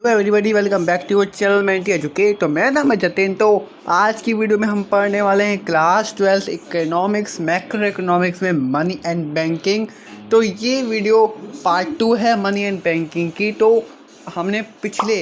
Hello everybody, welcome back to your channel Menti Educate. तो मेरा नाम है जतिन। तो आज की वीडियो में हम पढ़ने वाले हैं क्लास 12 इकोनॉमिक्स मैक्रो इकोनॉमिक्स में मनी एंड बैंकिंग। तो ये वीडियो पार्ट 2 है मनी एंड बैंकिंग की। तो हमने पिछले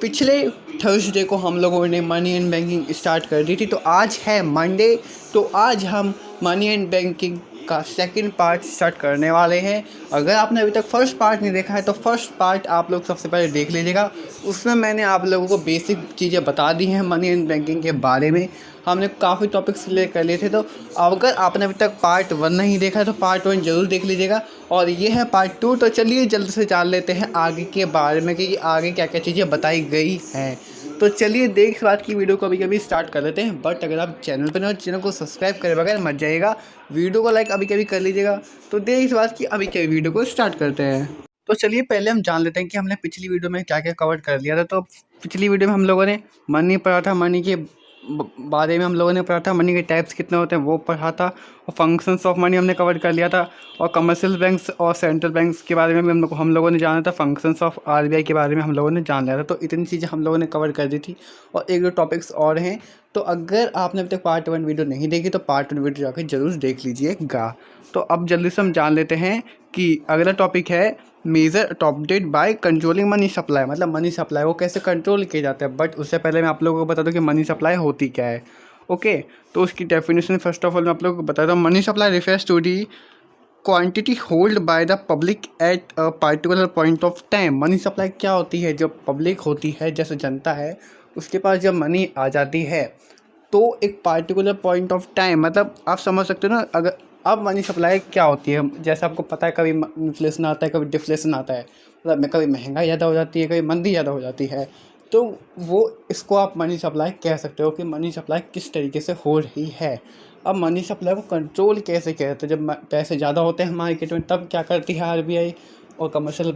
पिछले थर्सडे को हम लोगों ने मनी एंड बैंकिंग स्टार्ट कर दी थी। तो आज है मंडे। तो आज हम मनी एंड बैंकिंग का सेकंड पार्ट स्टार्ट करने वाले हैं। अगर आपने अभी तक फर्स्ट पार्ट नहीं देखा है तो फर्स्ट पार्ट आप लोग सबसे पहले देख लीजिएगा। उसमें मैंने आप लोगों को बेसिक चीज़ें बता दी हैं मनी एंड बैंकिंग के बारे में। हमने काफ़ी टॉपिक्स ले कर लिए थे। तो अगर आपने अभी तक पार्ट 1 नहीं देखा है तो पार्ट 1 ज़रूर देख लीजिएगा। और ये है पार्ट 2। तो चलिए जल्द से जान लेते हैं आगे के बारे में कि आगे क्या क्या चीज़ें बताई गई हैं। तो चलिए देख इस बात की वीडियो को अभी स्टार्ट कर लेते हैं। बट अगर आप चैनल पर नहीं हो, चैनल को सब्सक्राइब करे बगैर मत जाइएगा। वीडियो को लाइक अभी कर लीजिएगा। तो देख इस बात की अभी के वीडियो को स्टार्ट करते हैं। तो चलिए पहले हम जान लेते हैं कि हमने पिछली वीडियो में क्या क्या कवर कर लिया था। तो पिछली वीडियो में हम लोगों ने मनी पढ़ा था, मनी के बारे में हम लोगों ने पढ़ा था, मनी के टाइप्स कितने होते हैं वो पढ़ा था, और फंक्शंस ऑफ मनी हमने कवर कर लिया था। और कमर्शियल बैंक्स और सेंट्रल बैंक्स के बारे में भी हम लोगों ने जाना था। फंक्शंस ऑफ आरबीआई के बारे में हम लोगों ने जान लिया था। तो इतनी चीज़ें हम लोगों ने कवर कर दी थी। और एक दो टॉपिक्स और हैं। तो अगर आपने अभी तक पार्ट 1 वीडियो नहीं देखी तो पार्ट 1 वीडियो जाकर जरूर देख लीजिएगा। तो अब जल्दी से हम जान लेते हैं कि अगला टॉपिक है measure adopted by controlling money supply. मतलब मनी सप्लाई को कैसे कंट्रोल किया जाता है। बट उससे पहले मैं आप लोगों को बता दूं कि मनी सप्लाई होती क्या है। ओके, तो उसकी डेफिनेशन फर्स्ट ऑफ ऑल मैं आप लोगों को बताता हूँ। Money supply refers to the quantity hold by the public at a particular point of time. Money supply क्या होती है? जब पब्लिक होती है, जैसे जनता है, उसके पास जब मनी आ जाती है तो एक पार्टिकुलर पॉइंट ऑफ टाइम, मतलब आप समझ सकते हो ना। अगर अब मनी सप्लाई क्या होती है, जैसे आपको पता है कभी इन्फ्लेशन आता है, कभी डिफ्लेशन आता है, मतलब कभी महंगाई ज़्यादा हो जाती है, कभी मंदी ज़्यादा हो जाती है। तो वो इसको आप मनी सप्लाई कह सकते हो कि मनी सप्लाई किस तरीके से हो रही है। अब मनी सप्लाई को कंट्रोल कैसे कहते हैं? जब पैसे ज़्यादा होते हैं मार्केट में तब क्या करती है आरबीआई। और कमर्शियल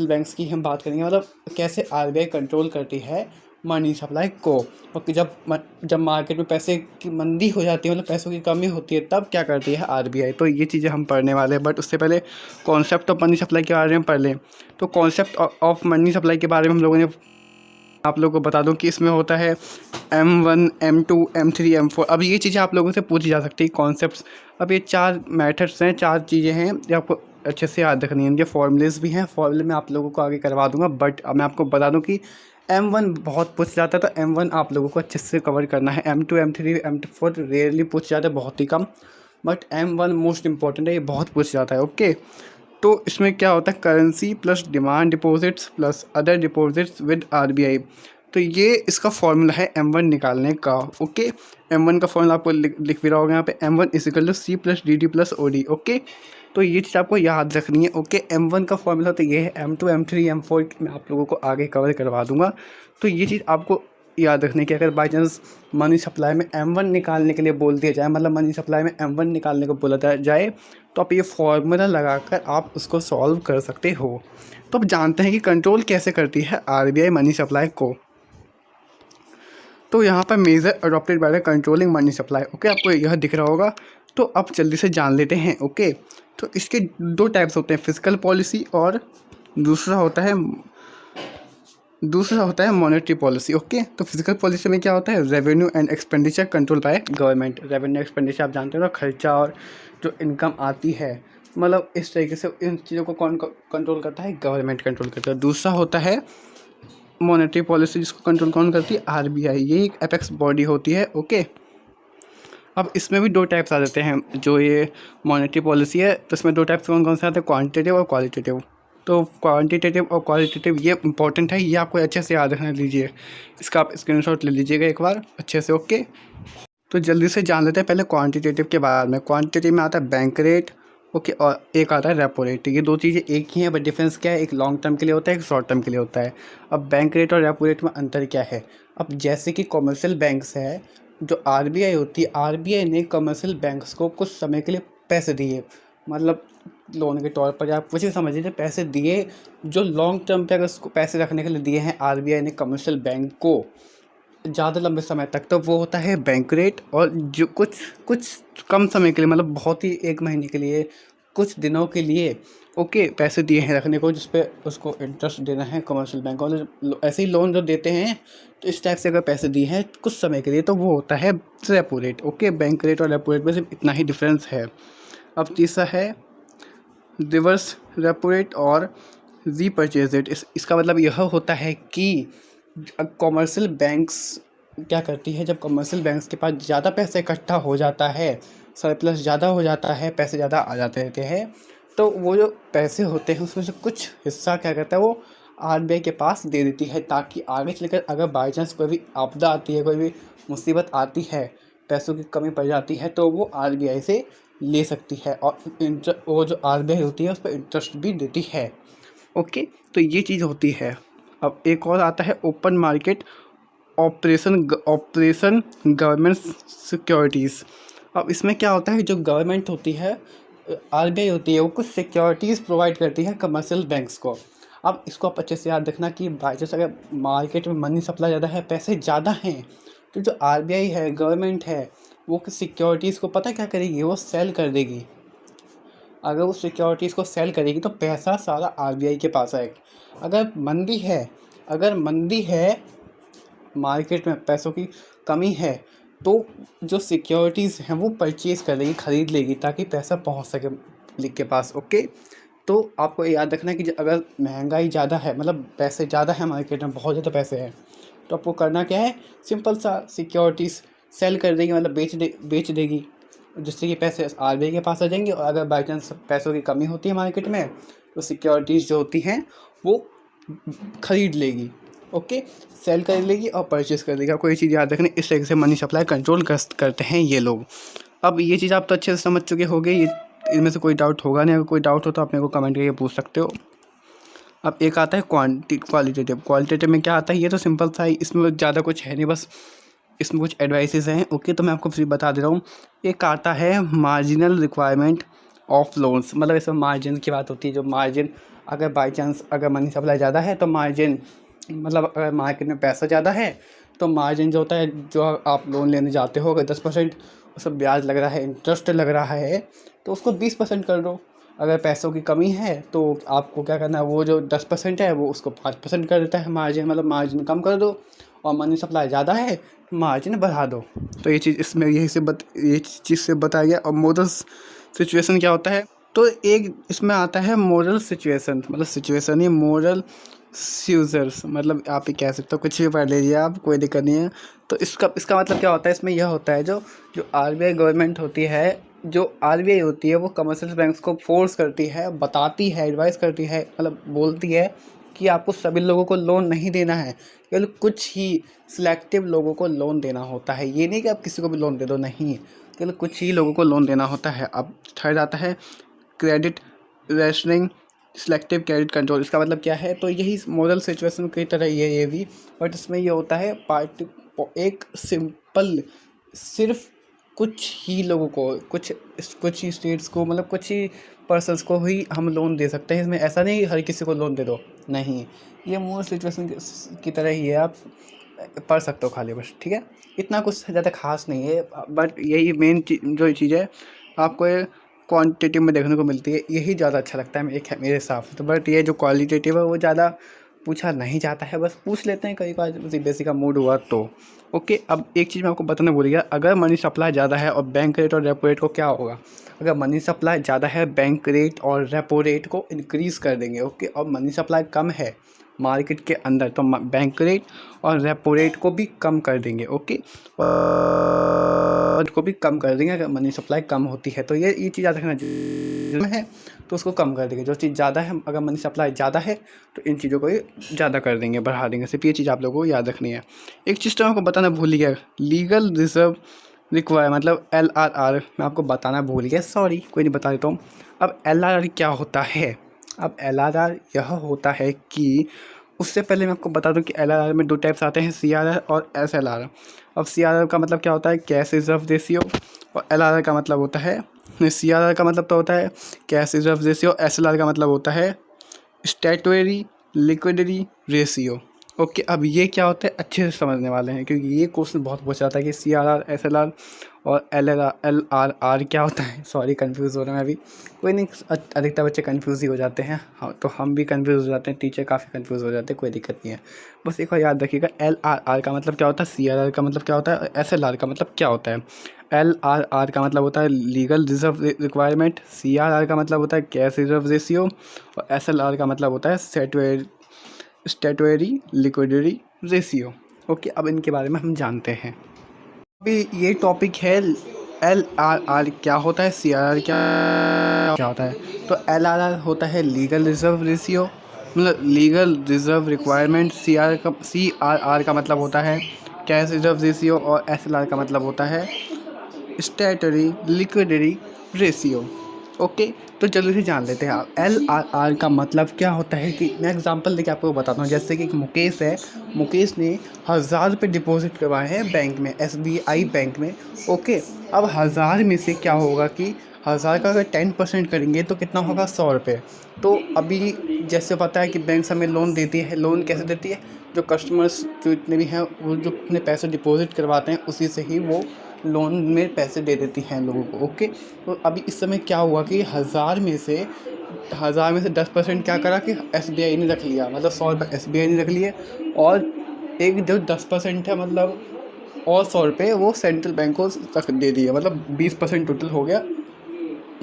बैंक्स की हम बात करेंगे, मतलब कैसे आरबीआई कंट्रोल करती है मनी सप्लाई को। और जब मार्केट में पैसे की मंदी हो जाती है, मतलब पैसों की कमी होती है, तब क्या करती है आरबीआई। तो ये चीज़ें हम पढ़ने वाले हैं। बट उससे पहले कॉन्सेप्ट ऑफ मनी सप्लाई के बारे में पढ़ लें। तो कॉन्सेप्ट ऑफ मनी सप्लाई के बारे में हम लोगों ने आप लोगों को बता दूं कि इसमें होता है M1, M2, M3, M4। अब ये चीज़ें आप लोगों से पूछी जा सकती है कॉन्सेप्ट्स। अब ये 4 मेथड्स हैं, 4 चीज़ें हैं, ये आपको अच्छे से याद रखनी है। इनके फॉर्मूलेस भी हैं, फॉर्मूले मैं आप लोगों को आगे करवा दूंगा। बट अब मैं आपको बता दूं कि M1 बहुत पूछ जाता है, तो M1 आप लोगों को अच्छे से कवर करना है। M2, M3, M4 रेयरली पूछ जाता है, बहुत ही कम। बट M1 मोस्ट इंपॉर्टेंट है, ये बहुत पूछ जाता है। ओके, तो इसमें क्या होता है, currency plus demand deposits plus other deposits with RBI. तो ये इसका फॉर्मूला है M1 निकालने का। ओके, M1 का फॉर्मूला आपको लिख भी रहा होगा यहाँ पे, M1 is equal to C plus D plus OD। Okay, तो ये चीज़ आपको याद रखनी है। ओके, M1 का फॉर्मूला तो ये है। M2, M3, M4 मैं आप लोगों को आगे कवर करवा दूंगा। तो ये चीज़ आपको याद रखने की, अगर बाई चांस मनी सप्लाई में M1 निकालने के लिए बोल दिया जाए, मतलब मनी सप्लाई में M1 निकालने को बोला जाए, तो आप ये फॉर्मूला लगाकर आप उसको सॉल्व कर सकते हो। तो अब जानते हैं कि कंट्रोल कैसे करती है आरबीआई मनी सप्लाई को। तो यहाँ पर measure adopted by the controlling money supply. Okay, आपको यह दिख रहा होगा। तो अब जल्दी से जान लेते हैं। ओके, तो इसके 2 टाइप्स होते हैं, फिजिकल पॉलिसी और दूसरा होता है मॉनेटरी पॉलिसी। ओके, तो फिजिकल पॉलिसी में क्या होता है, revenue and expenditure control by government. Revenue expenditure आप जानते हो ना, खर्चा और जो इनकम आती है, मतलब इस तरीके से इन चीज़ों को कौन कंट्रोल करता है, गवर्नमेंट कंट्रोल करता है। दूसरा होता है मॉनेटरी पॉलिसी, जिसको कंट्रोल कौन करती है, आरबीआई। ये एक एपेक्स बॉडी होती है। ओके, अब इसमें भी 2 टाइप्स आ जाते हैं। जो ये मॉनेटरी पॉलिसी है तो इसमें 2 टाइप्स कौन कौन से आते हैं, क्वांटिटेटिव और क्वालिटेटिव। तो क्वांटिटेटिव और क्वालिटेटिव ये इंपॉर्टेंट है, ये आपको अच्छे से याद रखना लीजिए। इसका आप स्क्रीनशॉट ले लीजिएगा एक बार अच्छे से। ओके, तो जल्दी से जान लेते हैं पहले क्वांटिटेटिव के बारे में। क्वांटिटेटिव में आता है बैंक रेट। ओके, और एक आता है रेपो रेट। ये 2 चीज़ें एक ही हैं, बट डिफरेंस क्या है, एक लॉन्ग टर्म के लिए होता है, एक शॉर्ट टर्म के लिए होता है। अब बैंक रेट और रेपो रेट में अंतर क्या है? अब जैसे कि कमर्शियल बैंक्स है, जो आरबीआई होती है, आरबीआई ने कमर्शियल बैंक्स को कुछ समय के लिए पैसे दिए, मतलब लोन के तौर पर, आप कुछ ही समझ लीजिए पैसे दिए, जो लॉन्ग टर्म पे अगर उसको पैसे रखने के लिए दिए हैं आरबीआई ने कमर्शियल बैंक को ज़्यादा लंबे समय तक, तो वो होता है बैंक रेट। और जो कुछ कुछ कम समय के लिए, मतलब बहुत ही 1 महीने के लिए, कुछ दिनों के लिए ओके पैसे दिए हैं रखने को, जिस पे उसको इंटरेस्ट देना है कमर्शियल बैंक वाले। ऐसे ही लोन जो देते हैं तो इस टाइप से अगर पैसे दिए हैं कुछ समय के लिए तो वो होता है repo rate. Okay, bank rate और रेपो रेट में सिर्फ इतना ही डिफरेंस है। अब तीसरा है रिवर्स रेपो रेट और रीपर्चेज रेट। इसका मतलब यह होता है कि कॉमर्शियल बैंक्स क्या करती है, जब कमर्शियल बैंक्स के पास ज़्यादा पैसे इकट्ठा हो जाता है, सरप्लस ज़्यादा हो जाता है, पैसे ज़्यादा आ जाते रहते हैं, तो वो जो पैसे होते हैं उसमें से कुछ हिस्सा क्या करता है वो आरबीआई के पास दे देती है, ताकि आगे चलकर अगर बाई चांस कोई भी आपदा आती है, कोई भी मुसीबत आती है, पैसों की कमी पड़ जाती है, तो वो आरबीआई से ले सकती है और वो जो आरबीआई होती है उस पर इंटरेस्ट भी देती है। ओके, तो ये चीज़ होती है। अब एक और आता है open market operation government securities. अब इसमें क्या होता है, जो गवर्नमेंट होती है आरबीआई होती है, वो कुछ सिक्योरिटीज़ प्रोवाइड करती है कमर्शियल बैंक्स को। अब इसको आप अच्छे से याद रखना कि बाई चांस अगर मार्केट में मनी सप्लाई ज़्यादा है, पैसे ज़्यादा हैं, तो जो आरबीआई है, गवर्नमेंट है, वो सिक्योरिटीज़ को पता क्या करेगी, वो सेल कर देगी। अगर वो सिक्योरिटीज़ को सेल करेगी तो पैसा सारा आरबीआई के पास आएगा। अगर मंदी है मार्केट में, पैसों की कमी है, तो जो सिक्योरिटीज़ हैं वो परचेज़ कर लेगी, ख़रीद लेगी, ताकि पैसा पहुंच सके पब्लिक के पास। ओके, तो आपको याद रखना है कि अगर महंगाई ज़्यादा है, मतलब पैसे ज़्यादा है मार्केट में, बहुत ज़्यादा पैसे हैं, तो आपको करना क्या है, सिंपल सा सिक्योरिटीज़ सेल कर देगी, मतलब बेच देगी, जिससे कि पैसे आरबीआई के पास आ जाएंगे। और अगर बाई चांस पैसों की कमी होती है मार्केट में, तो सिक्योरिटीज़ जो होती हैं वो ख़रीद लेगी। ओके, सेल कर लेगी और परचेज़ कर लेगी। आपको ये चीज़ याद रखनी, इस तरीके से मनी सप्लाई कंट्रोल करते हैं ये लोग। अब ये चीज़ आप तो अच्छे से समझ चुके होंगे, ये इनमें से कोई डाउट होगा नहीं। अगर कोई डाउट हो तो आप मेरे को कमेंट करके पूछ सकते हो। अब एक आता है क्वालिटेटिव में क्या आता है, ये तो सिंपल सा ही, इसमें ज़्यादा कुछ है नहीं, बस इसमें कुछ एडवाइसेस हैं। ओके, तो मैं आपको फिर बता दे रहा हूँ। एक आता है मार्जिनल रिक्वायरमेंट ऑफ लोन्स, मतलब इसमें मार्जिन की बात होती है। जो मार्जिन अगर बाई चांस अगर मनी सप्लाई ज़्यादा है तो मार्जिन, मतलब अगर मार्केट में पैसा ज़्यादा है तो मार्जिन जो होता है, जो आप लोन लेने जाते हो, अगर 10% उसमें ब्याज लग रहा है, इंटरेस्ट लग रहा है, तो उसको 20% कर दो। अगर पैसों की कमी है तो आपको क्या करना है, वो जो 10% है वो उसको 5% कर देता है मार्जिन, मतलब मार्जिन कम कर दो। और मनी सप्लाई ज़्यादा है मार्जिन बढ़ा दो। तो ये चीज़ इसमें ये चीज़ से बताया गया। और मॉडल सिचुएशन क्या होता है, तो एक इसमें आता है मॉडल सिचुएशन, मतलब सिचुएशन ही मॉडल यूजर्स, मतलब आप ही कह सकते हो, कुछ भी पढ़ लीजिए आप, कोई दिक्कत नहीं है। तो इसका मतलब क्या होता है, इसमें यह होता है जो आरबीआई गवर्नमेंट होती है, जो आरबीआई होती है, वो कमर्शियल बैंक्स को फोर्स करती है, बताती है, एडवाइस करती है, मतलब बोलती है कि आपको सभी लोगों को लोन नहीं देना है, केवल कुछ ही सिलेक्टिव लोगों को लोन देना होता है। ये नहीं कि आप किसी को भी लोन दे दो, नहीं, केवल कुछ ही लोगों को लोन देना होता है। अब थर्ड आता है credit rationing selective credit control. इसका मतलब क्या है, तो यही मॉडल सिचुएशन की तरह ही है ये भी, बट इसमें ये होता है एक सिंपल, सिर्फ कुछ ही लोगों को, कुछ ही स्टेट्स को, मतलब कुछ ही पर्सन्स को ही हम लोन दे सकते हैं। इसमें ऐसा नहीं हर किसी को लोन दे दो, नहीं, ये मॉडल सिचुएशन की तरह ही है, आप पढ़ सकते हो खाली बस, ठीक है। इतना कुछ ज़्यादा खास नहीं है, बट यही मेन जो चीज़ है आपको क्वांटिटेटिव में देखने को मिलती है, यही ज़्यादा अच्छा लगता है मेरे हिसाब से। तो बट ये जो क्वालिटेटिव है वो ज़्यादा पूछा नहीं जाता है, बस पूछ लेते हैं कई बार बेसिक का मूड हुआ तो। ओके, अब एक चीज़ मैं आपको बताना भूल गया, अगर मनी सप्लाई ज़्यादा है और बैंक रेट और रेपो रेट को क्या होगा, अगर मनी सप्लाई ज़्यादा है बैंक रेट और रेपो रेट को इंक्रीज़ कर देंगे। ओके, और मनी सप्लाई कम है मार्केट के अंदर तो बैंक रेट और रेपो रेट को भी कम कर देंगे। ओके, और को भी कम कर देंगे अगर मनी सप्लाई कम होती है। तो ये चीज़ याद रखना है, तो उसको कम कर देंगे। जो चीज़ ज़्यादा है, अगर मनी सप्लाई ज़्यादा है तो इन चीज़ों को ज़्यादा कर देंगे, बढ़ा देंगे। सिर्फ ये चीज़ आप लोगों को याद रखनी है। एक चीज़ तो आपको बताना भूल गया, लीगल रिजर्व रिक्वायर, मतलब LRR मैं आपको बताना भूल गया, सॉरी, कोई नहीं, बता देता हूँ। अब LRR क्या होता है, अब LRR यह होता है कि, उससे पहले मैं आपको बता दूं कि LRR में 2 टाइप्स आते हैं, CRR और SLR। अब CRR का मतलब क्या होता है, कैश रिजर्व रेशियो, और LRR का मतलब होता है, CRR का मतलब तो होता है कैश रिजर्व रेशियो, SLR का मतलब होता है स्टैट्यूटरी लिक्विडिटी रेशियो। ओके, अब ये क्या होता है अच्छे से समझने वाले हैं, क्योंकि ये क्वेश्चन बहुत पूछा जाता है कि CRR, SLR और LRR क्या होता है। सॉरी, कंफ्यूज हो रहा है मैं अभी। कोई नहीं, अधिकतर बच्चे कंफ्यूज ही हो जाते हैं। हाँ, तो हम भी कंफ्यूज हो जाते हैं, टीचर काफ़ी कंफ्यूज हो जाते हैं, कोई दिक्कत नहीं है। बस एक बार याद रखिएगा, LRR का मतलब क्या होता है, CRR का मतलब क्या होता है, SLR का मतलब क्या होता है। LRR का मतलब होता है लीगल रिजर्व रिक्वायरमेंट, CRR का मतलब होता है कैश रिजर्व रेशियो, और SLR का मतलब होता है स्टैट्यूटरी लिक्विडिटी रेशियो। ओके, अब इनके बारे में हम जानते हैं। अभी ये टॉपिक है LRR क्या होता है, CRR क्या होता है। तो LRR होता है लीगल रिजर्व रेशियो, मतलब लीगल रिजर्व रिक्वायरमेंट। CRR का मतलब होता है कैश रिजर्व रेशियो, और SLR का मतलब होता है स्टैट्यूटरी लिक्विडिटी रेशियो। ओके, तो जल्दी से जान लेते हैं आप LRR का मतलब क्या होता है। कि मैं एग्जांपल देके आपको बताता हूँ। जैसे कि एक मुकेश है, मुकेश ने 1000 रुपये डिपॉजिट करवाए हैं बैंक में, SBI बैंक में। ओके, अब 1000 में से क्या होगा कि 1000 का अगर 10% करेंगे तो कितना होगा, 100 रुपये। तो अभी जैसे पता है कि बैंक हमें लोन देती है। लोन कैसे देती है, जो कस्टमर्स जो इतने भी हैं वो जो अपने पैसे डिपॉजिट करवाते हैं उसी से ही वो लोन में पैसे दे देती हैं लोगों को। ओके, तो अभी इस समय क्या हुआ कि 1000 में से 10% क्या करा कि SBI ने रख लिया, मतलब 100 रुपये SBI ने रख लिए, और एक जो 10% है मतलब और 100 रुपये वो सेंट्रल बैंक को रख दे दिए, मतलब 20% टोटल हो गया।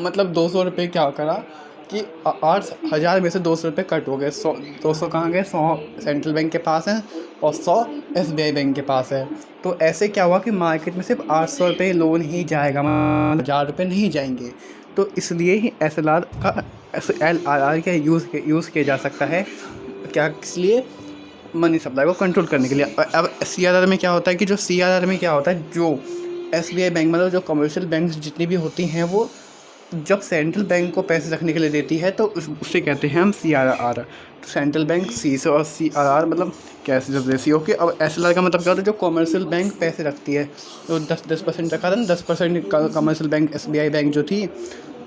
मतलब 200 रुपये क्या करा कि 8000 में से 200 रुपये कट हो गए। 200 कहाँ गए, 100 सेंट्रल बैंक के पास हैं और 100 SBI बैंक के पास है। तो ऐसे क्या हुआ कि मार्केट में सिर्फ 800 रुपये लोन ही जाएगा, 1000 रुपये नहीं जाएंगे। तो इसलिए ही LRR का यूज़ किया जा सकता है, क्या किस लिए, मनी सप्लाई को कंट्रोल करने के लिए। अब CRR में क्या होता है कि जो CRR में क्या होता है, जो SBI बैंक मतलब जो कमर्शियल बैंक जितनी भी होती हैं वो जब सेंट्रल बैंक को पैसे रखने के लिए देती है तो उसे कहते हैं हम CRR। तो सेंट्रल बैंक C से, और CRR मतलब कैश रिजर्व रेशियो। ओके, अब SLR का मतलब क्या होता है, जो कमर्शियल बैंक पैसे रखती है, तो 10% रखा था ना, 10% कमर्शियल बैंक SBI बैंक जो थी,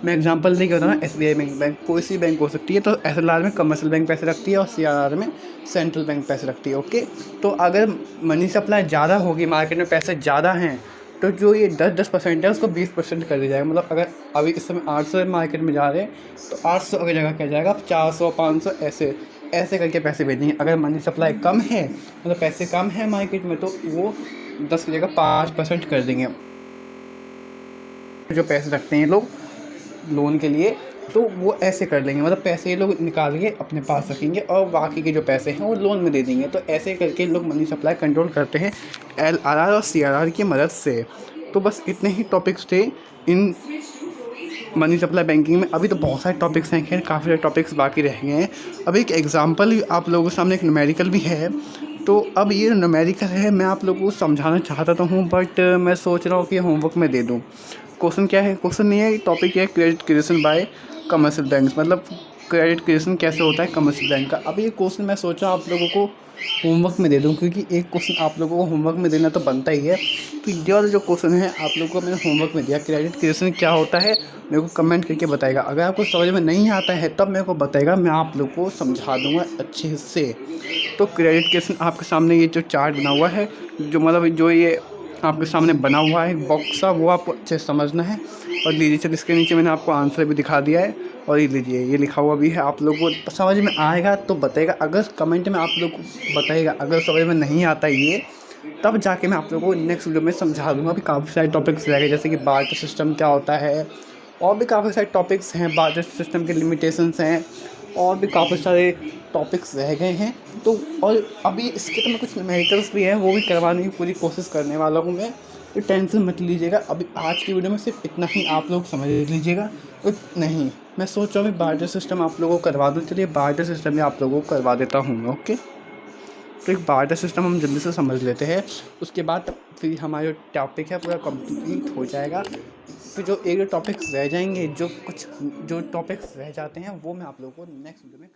मैं एग्जांपल नहीं करता ना, SBI बैंक कोई सी बैंक हो सकती है। तो SLR में कमर्शियल बैंक पैसे रखती है और CRR में सेंट्रल बैंक पैसे रखती है। ओके, तो अगर मनी सप्लाई ज़्यादा होगी, मार्केट में पैसे ज़्यादा हैं, तो जो ये 10% है उसको 20% कर दिया जाएगा। मतलब अगर अभी इस समय 800 मार्केट में जा रहे हैं तो 800 की जगह क्या जाएगा, 400 500 ऐसे करके पैसे भेजेंगे। अगर मनी सप्लाई कम है, मतलब पैसे कम है मार्केट में, तो वो 10 की जगह 5% कर देंगे। जो पैसे रखते हैं लोग लोन के लिए, तो वो ऐसे कर लेंगे, मतलब पैसे ये लोग निकाल के अपने पास रखेंगे और बाकी के जो पैसे हैं वो लोन में दे देंगे। तो ऐसे करके लोग मनी सप्लाई कंट्रोल करते हैं LRR और CRR की मदद से। तो बस इतने ही टॉपिक्स थे इन मनी सप्लाई बैंकिंग में। अभी तो बहुत सारे टॉपिक्स हैं, खैर काफ़ी सारे टॉपिक्स बाकी रह गए हैं। अब एक एग्जांपल आप लोगों के सामने, एक न्यूमेरिकल भी है। तो अब ये न्यूमेरिकल है, मैं आप लोगों को समझाना चाहता तो हूँ, बट मैं सोच रहा हूँ कि होमवर्क में दे दूँ। क्वेश्चन क्या है, क्वेश्चन नहीं है, टॉपिक है credit creation bye commercial banks, मतलब क्रेडिट क्रिएशन कैसे होता है कमर्शियल बैंक का। अब ये क्वेश्चन मैं सोचा आप लोगों को होमवर्क में दे दूं, क्योंकि एक क्वेश्चन आप लोगों को होमवर्क में देना तो बनता ही है। तो ये वाला जो क्वेश्चन है आप लोगों को मैंने होमवर्क में दिया, क्रेडिट क्रिएशन क्या होता है, मेरे को कमेंट करके बताएगा। अगर आपको समझ में नहीं आता है तब मेरे को बताएगा, मैं आप लोग को समझा दूँगा अच्छे से। तो क्रेडिट क्रिएशन आपके सामने ये जो चार्ट बना हुआ है, जो मतलब जो ये आपके सामने बना हुआ है बॉक्स सा, वो आपको अच्छे से समझना है। और लीजिए, चल इसके नीचे मैंने आपको आंसर भी दिखा दिया है, और ये लीजिए ये लिखा हुआ भी है। आप लोगों को समझ में आएगा तो बताएगा, अगर कमेंट में आप लोग को बताएगा। अगर समझ में नहीं आता ये, तब जाके मैं आप लोगों को नेक्स्ट वीडियो में समझा दूँगा। अभी काफ़ी सारे टॉपिक्स रह गए, जैसे कि बार्टर सिस्टम क्या होता है, और भी काफ़ी सारे टॉपिक्स हैं, बार्टर सिस्टम के लिमिटेशंस हैं, और भी काफ़ी सारे टॉपिक्स रह गए हैं। तो और अभी इसके तो मैं कुछ न्यूमेरिकल्स भी हैं, वो भी करवाने की पूरी कोशिश करने वाला हूँ मैं, तो टेंशन मत लीजिएगा। अभी आज की वीडियो में सिर्फ इतना ही आप लोग समझ लीजिएगा। तो नहीं, मैं सोच रहा हूँ बार्टर सिस्टम आप लोगों को करवा दूँ। चलिए बार्टर सिस्टम में आप लोगों को करवा देता हूँ। ओके, तो एक बार्टर सिस्टम हम जल्दी से समझ लेते हैं, उसके बाद फिर हमारा जो टॉपिक है पूरा कंप्लीट हो जाएगा। फिर जो एक टॉपिक्स रह जाएंगे, जो टॉपिक्स रह जाते हैं वो मैं आप लोगों को नेक्स्ट वीडियो में